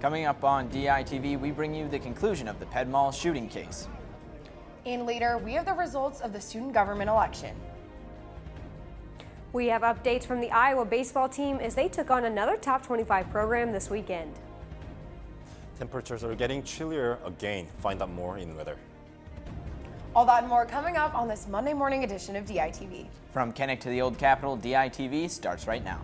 Coming up on DITV, we bring you the conclusion of the Ped Mall shooting case. And later, we have the results of the student government election. We have updates from the Iowa baseball team as they took on another top 25 program this weekend. Temperatures are getting chillier again. Find out more in weather. All that and more coming up on this Monday morning edition of DITV. From Kenneck to the Old Capitol, DITV starts right now.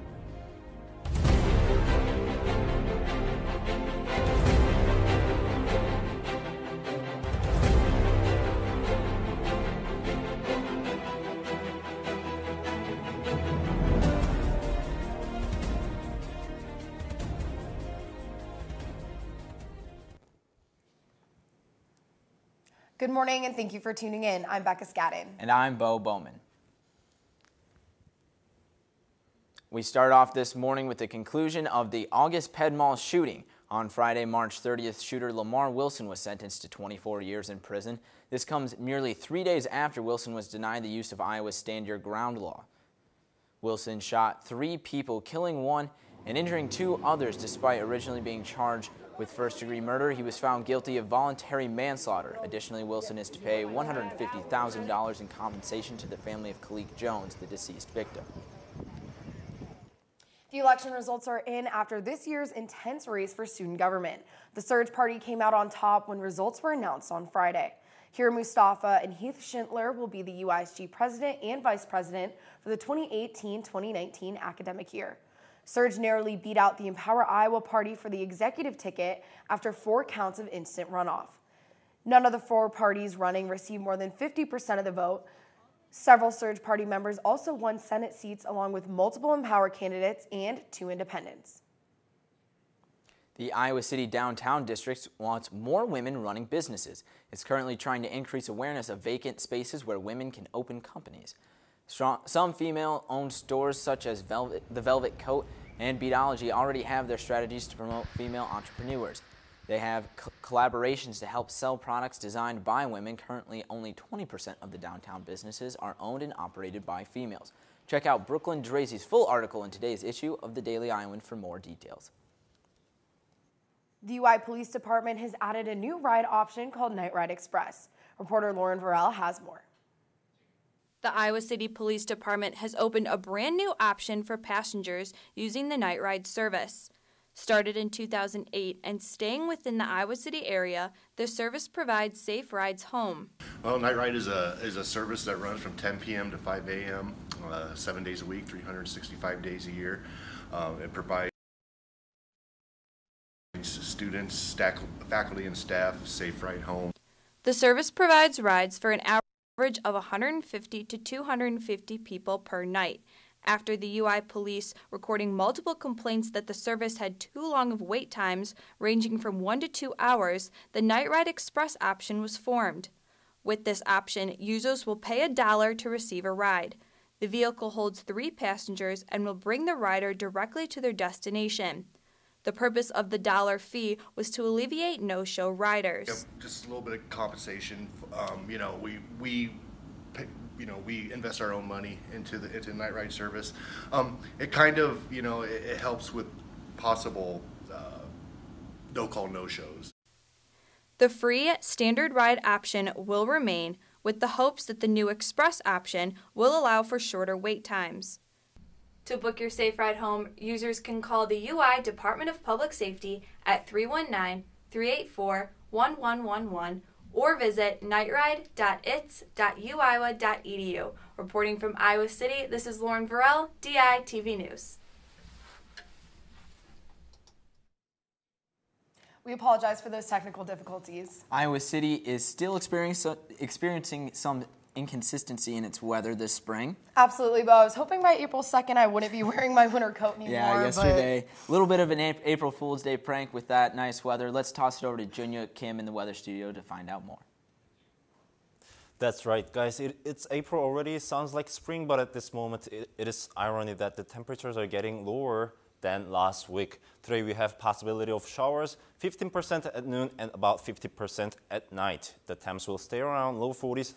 Good morning and thank you for tuning in. I'm Becca Scadden. And I'm Bo Bowman. We start off this morning with the conclusion of the August Ped Mall shooting. On Friday, March 30th, shooter Lamarr Wilson was sentenced to 24 years in prison. This comes merely 3 days after Wilson was denied the use of Iowa's Stand Your Ground law. Wilson shot 3 people, killing 1 and injuring 2 others despite originally being charged with first-degree murder. He was found guilty of voluntary manslaughter. Additionally, Wilson is to pay $150,000 in compensation to the family of Khalik Jones, the deceased victim. The election results are in after this year's intense race for student government. The Surge Party came out on top when results were announced on Friday. Hira Mustafa and Heath Schindler will be the UISG president and vice president for the 2018-2019 academic year. Surge narrowly beat out the Empower Iowa Party for the executive ticket after 4 counts of instant runoff. None of the 4 parties running received more than 50% of the vote. Several Surge Party members also won Senate seats along with multiple Empower candidates and 2 independents. The Iowa City Downtown District wants more women running businesses. It's currently trying to increase awareness of vacant spaces where women can open companies. Some female-owned stores such as the Velvet Coat and Beatology already have their strategies to promote female entrepreneurs. They have collaborations to help sell products designed by women. Currently, only 20% of the downtown businesses are owned and operated by females. Check out Brooklyn Drazy's full article in today's issue of the Daily Iowan for more details. The UI Police Department has added a new ride option called Night Ride Express. Reporter Lauren Varell has more. The Iowa City Police Department has opened a brand new option for passengers using the Night Ride service. Started in 2008 and staying within the Iowa City area, the service provides safe rides home. Well, Night Ride is a service that runs from 10 p.m. to 5 a.m. 7 days a week, 365 days a year. It provides students, faculty, and staff safe ride home. The service provides rides for an average of 150 to 250 people per night. After the UI police recording multiple complaints that the service had too long of wait times, ranging from 1 to 2 hours, the Night Ride Express option was formed. With this option, users will pay $1 to receive a ride. The vehicle holds 3 passengers and will bring the rider directly to their destination. The purpose of the $1 fee was to alleviate no-show riders. Yeah, just a little bit of compensation. We invest our own money into the Night Ride service. It kind of, it helps with possible no-call, no-shows. The free standard ride option will remain, with the hopes that the new express option will allow for shorter wait times. To book your safe ride home, users can call the UI Department of Public Safety at 319-384-1111 or visit nightride.its.uiowa.edu. Reporting from Iowa City, this is Lauren Varell, DITV News. We apologize for those technical difficulties. Iowa City is still experiencing some inconsistency in its weather this spring. Absolutely, Bo. I was hoping by April 2nd I wouldn't be wearing my winter coat anymore. Yeah, yesterday, a little bit of an April Fool's Day prank with that nice weather. Let's toss it over to Junya Kim in the weather studio to find out more. That's right, guys. It's April already. Sounds like spring, but at this moment, it is irony that the temperatures are getting lower than last week. Today we have possibility of showers, 15% at noon and about 50% at night. The temps will stay around low 40s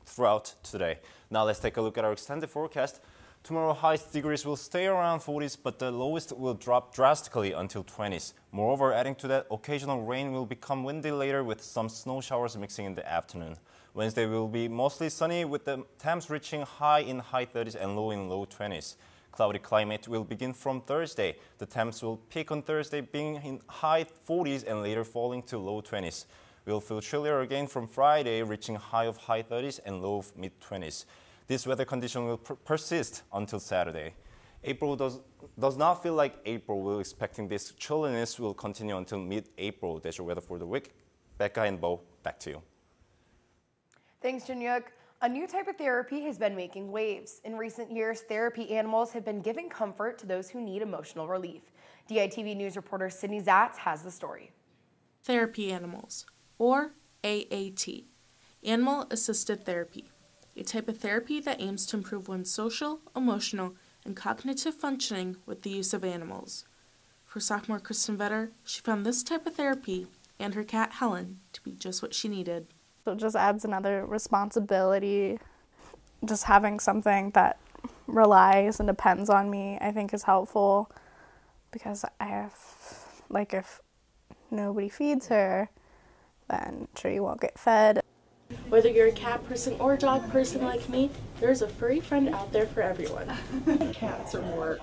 throughout today. Now let's take a look at our extended forecast. Tomorrow, highest degrees will stay around 40s, but the lowest will drop drastically until 20s. Moreover, adding to that, occasional rain will become windy later with some snow showers mixing in the afternoon. Wednesday will be mostly sunny with the temps reaching high in high 30s and low in low 20s. Cloudy climate will begin from Thursday. The temps will peak on Thursday being in high 40s and later falling to low 20s. We'll feel chillier again from Friday, reaching high of high 30s and low of mid 20s. This weather condition will persist until Saturday. April does not feel like April. We're expecting this chilliness will continue until mid-April. That's your weather for the week. Becca and Bo, back to you. Thanks, Junyuk. A new type of therapy has been making waves. In recent years, therapy animals have been giving comfort to those who need emotional relief. DITV News reporter Sydney Zatz has the story. Therapy animals, or AAT, Animal Assisted Therapy, a type of therapy that aims to improve one's social, emotional, and cognitive functioning with the use of animals. For sophomore Kristen Vetter, she found this type of therapy and her cat Helen to be just what she needed. So it just adds another responsibility. Just having something that relies and depends on me, I think, is helpful, because I have, like, if nobody feeds her, then she won't get fed. Whether you're a cat person or a dog person like me, there's a furry friend out there for everyone. Cats are more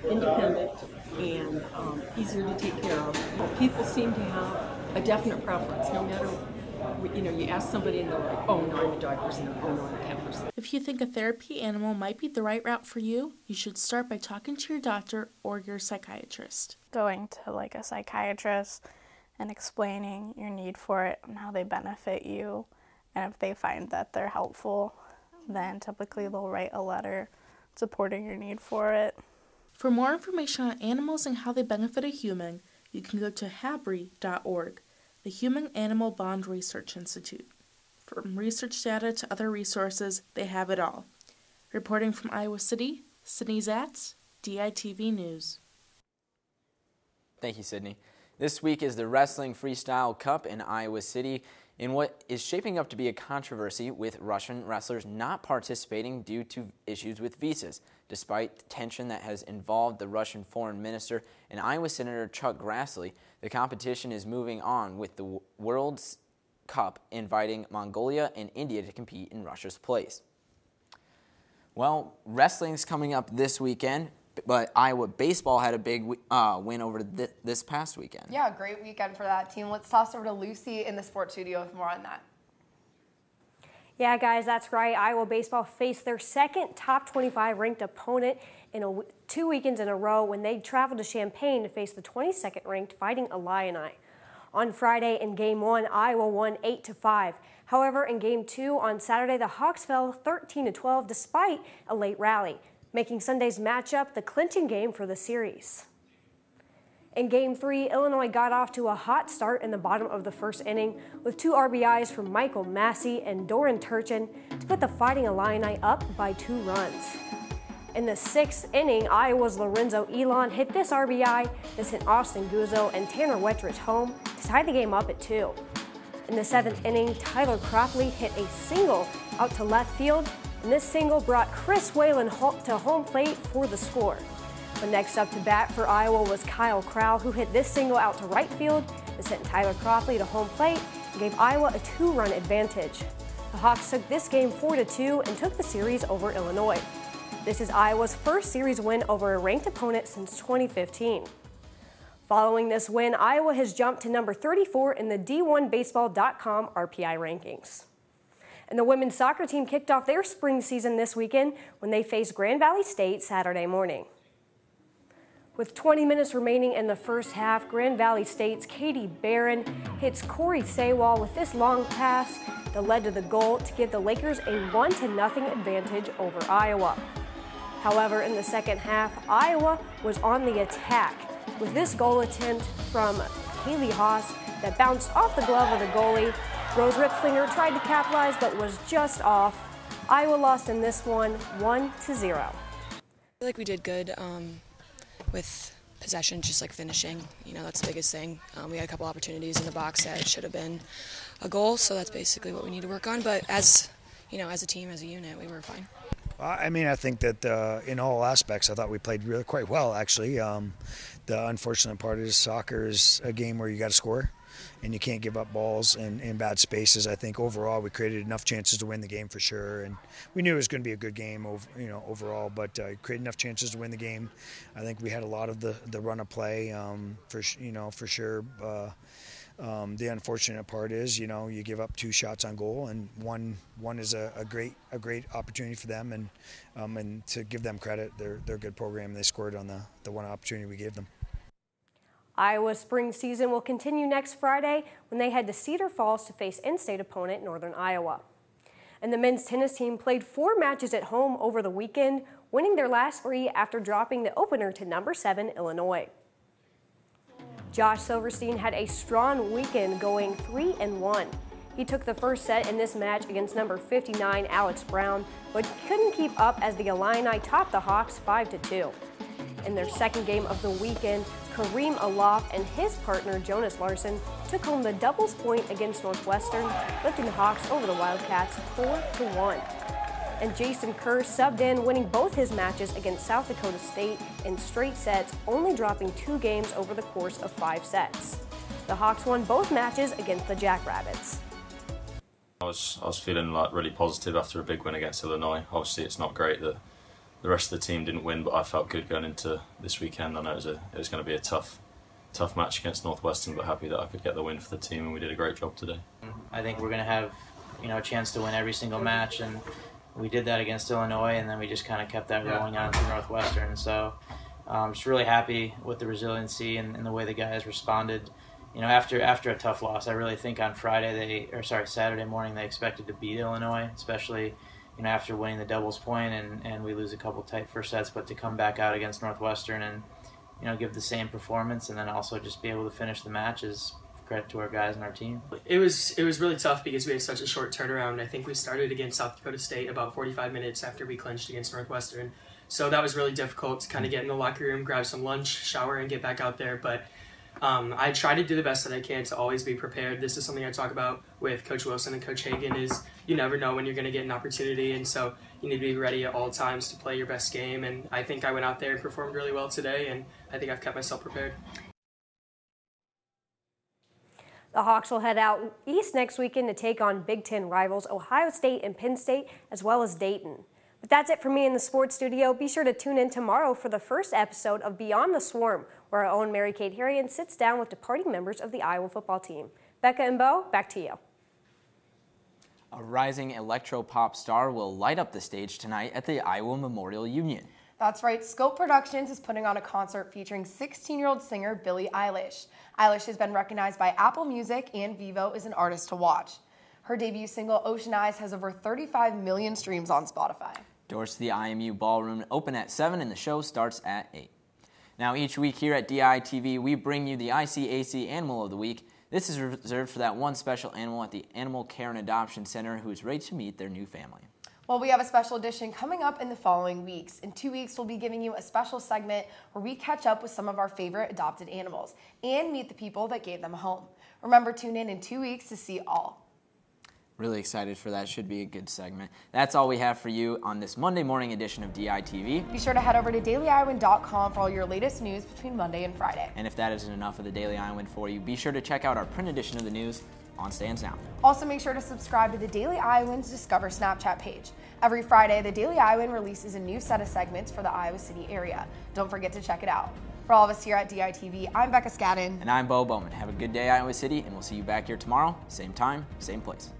independent and easier to take care of. People seem to have a definite preference, no matter, you ask somebody and they're like, oh no, I'm a dog person, oh no, I'm a cat person. If you think a therapy animal might be the right route for you, you should start by talking to your doctor or your psychiatrist. Going to, like, a psychiatrist and explaining your need for it and how they benefit you. And if they find that they're helpful, then typically they'll write a letter supporting your need for it. For more information on animals and how they benefit a human, you can go to HABRI.org, the Human Animal Bond Research Institute. From research data to other resources, they have it all. Reporting from Iowa City, Sydney Zatz, DITV News. Thank you, Sydney. This week is the Wrestling Freestyle Cup in Iowa City, in what is shaping up to be a controversy with Russian wrestlers not participating due to issues with visas. Despite the tension that has involved the Russian foreign minister and Iowa Senator Chuck Grassley, the competition is moving on with the World Cup inviting Mongolia and India to compete in Russia's place. Well, wrestling's coming up this weekend, but Iowa baseball had a big win over this past weekend. Yeah, great weekend for that team. Let's toss over to Lucy in the sports studio with more on that. Yeah, guys, that's right. Iowa baseball faced their second top 25 ranked opponent in 2 weekends in a row when they traveled to Champaign to face the 22nd ranked Fighting Illini. On Friday in Game 1, Iowa won 8-5. However, in Game 2 on Saturday, the Hawks fell 13-12 despite a late rally, making Sunday's matchup the clinching game for the series. In Game 3, Illinois got off to a hot start in the bottom of the first inning with 2 RBIs from Michael Massey and Doran Turchin to put the Fighting Illini up by 2 runs. In the 6th inning, Iowa's Lorenzo Elon hit this RBI that sent Austin Guzzo and Tanner Wettrich home to tie the game up at 2. In the 7th inning, Tyler Cropley hit a single out to left field, and this single brought Chris Whalen to home plate for the score. But next up to bat for Iowa was Kyle Crowell, who hit this single out to right field that sent Tyler Cropley to home plate and gave Iowa a 2-run advantage. The Hawks took this game 4-2 and took the series over Illinois. This is Iowa's first series win over a ranked opponent since 2015. Following this win, Iowa has jumped to number 34 in the D1Baseball.com RPI rankings. And the women's soccer team kicked off their spring season this weekend when they faced Grand Valley State Saturday morning. With 20 minutes remaining in the first half, Grand Valley State's Katie Barron hits Corey Saywall with this long pass that led to the goal to give the Lakers a 1-0 advantage over Iowa. However, in the second half, Iowa was on the attack with this goal attempt from Kaylee Haas that bounced off the glove of the goalie. Rose Ripflinger tried to capitalize but was just off. Iowa lost in this one 1-0. I feel like we did good with possession, just like finishing. That's the biggest thing. We had a couple opportunities in the box that should have been a goal, so that's basically what we need to work on. But as a team, as a unit, we were fine. I mean, I think that in all aspects, I thought we played really quite well, actually. The unfortunate part is soccer is a game where you got to score, and you can't give up balls in bad spaces. I think overall we created enough chances to win the game for sure, and we knew it was going to be a good game, overall. But created enough chances to win the game. I think we had a lot of the run of play, for sure. The unfortunate part is, you give up 2 shots on goal, and one is a great opportunity for them, and to give them credit, they're a good program. They scored on the one opportunity we gave them. Iowa's spring season will continue next Friday when they head to Cedar Falls to face in-state opponent Northern Iowa. And the men's tennis team played 4 matches at home over the weekend, winning their last 3 after dropping the opener to number 7 Illinois. Josh Silverstein had a strong weekend, going 3-1. He took the first set in this match against number 59 Alex Brown, but couldn't keep up as the Illini topped the Hawks 5-2. In their second game of the weekend, Kareem Alof and his partner Jonas Larson took home the doubles point against Northwestern, lifting the Hawks over the Wildcats 4-1. And Jason Kerr subbed in, winning both his matches against South Dakota State in straight sets, only dropping 2 games over the course of 5 sets. The Hawks won both matches against the Jackrabbits. I was feeling really positive after a big win against Illinois. Obviously, it's not great that the rest of the team didn't win, but I felt good going into this weekend. I know it was going to be a tough match against Northwestern, but happy that I could get the win for the team, and we did a great job today. I think we're going to have a chance to win every single match, and we did that against Illinois, and then we just kind of kept that rolling on to Northwestern. So I'm just really happy with the resiliency and the way the guys responded. After a tough loss, I really think on Saturday morning they expected to beat Illinois, especially after winning the doubles point, and we lose a couple tight first sets, but to come back out against Northwestern and give the same performance, and then also just be able to finish the match is credit to our guys and our team. It was really tough because we had such a short turnaround. I think we started against South Dakota State about 45 minutes after we clinched against Northwestern. So that was really difficult to kind of get in the locker room, grab some lunch, shower, and get back out there. But I try to do the best that I can to always be prepared. This is something I talk about with Coach Wilson and Coach Hagan, is you never know when you're going to get an opportunity, and so you need to be ready at all times to play your best game. And I think I went out there and performed really well today, and I think I've kept myself prepared. The Hawks will head out east next weekend to take on Big Ten rivals Ohio State and Penn State, as well as Dayton. But that's it for me in the sports studio. Be sure to tune in tomorrow for the first episode of Beyond the Swarm, where our own Mary Kate Harrion sits down with departing members of the Iowa football team. Becca and Bo, back to you. A rising electro-pop star will light up the stage tonight at the Iowa Memorial Union. That's right, Scope Productions is putting on a concert featuring 16-year-old singer Billie Eilish. Eilish has been recognized by Apple Music and Vivo as an artist to watch. Her debut single, Ocean Eyes, has over 35 million streams on Spotify. Doors to the IMU Ballroom open at 7 and the show starts at 8. Now each week here at DITV, we bring you the ICAC Animal of the Week. This is reserved for that one special animal at the Animal Care and Adoption Center who is ready to meet their new family. Well, we have a special edition coming up in the following weeks. In 2 weeks, we'll be giving you a special segment where we catch up with some of our favorite adopted animals and meet the people that gave them a home. Remember, tune in 2 weeks to see all. Really excited for that. Should be a good segment. That's all we have for you on this Monday morning edition of DITV. Be sure to head over to dailyiowan.com for all your latest news between Monday and Friday. And if that isn't enough of the Daily Iowan for you, be sure to check out our print edition of the news on Stands Now. Also, make sure to subscribe to the Daily Iowan's Discover Snapchat page. Every Friday, the Daily Iowan releases a new set of segments for the Iowa City area. Don't forget to check it out. For all of us here at DITV, I'm Becca Scadden. And I'm Bo Bowman. Have a good day, Iowa City, and we'll see you back here tomorrow, same time, same place.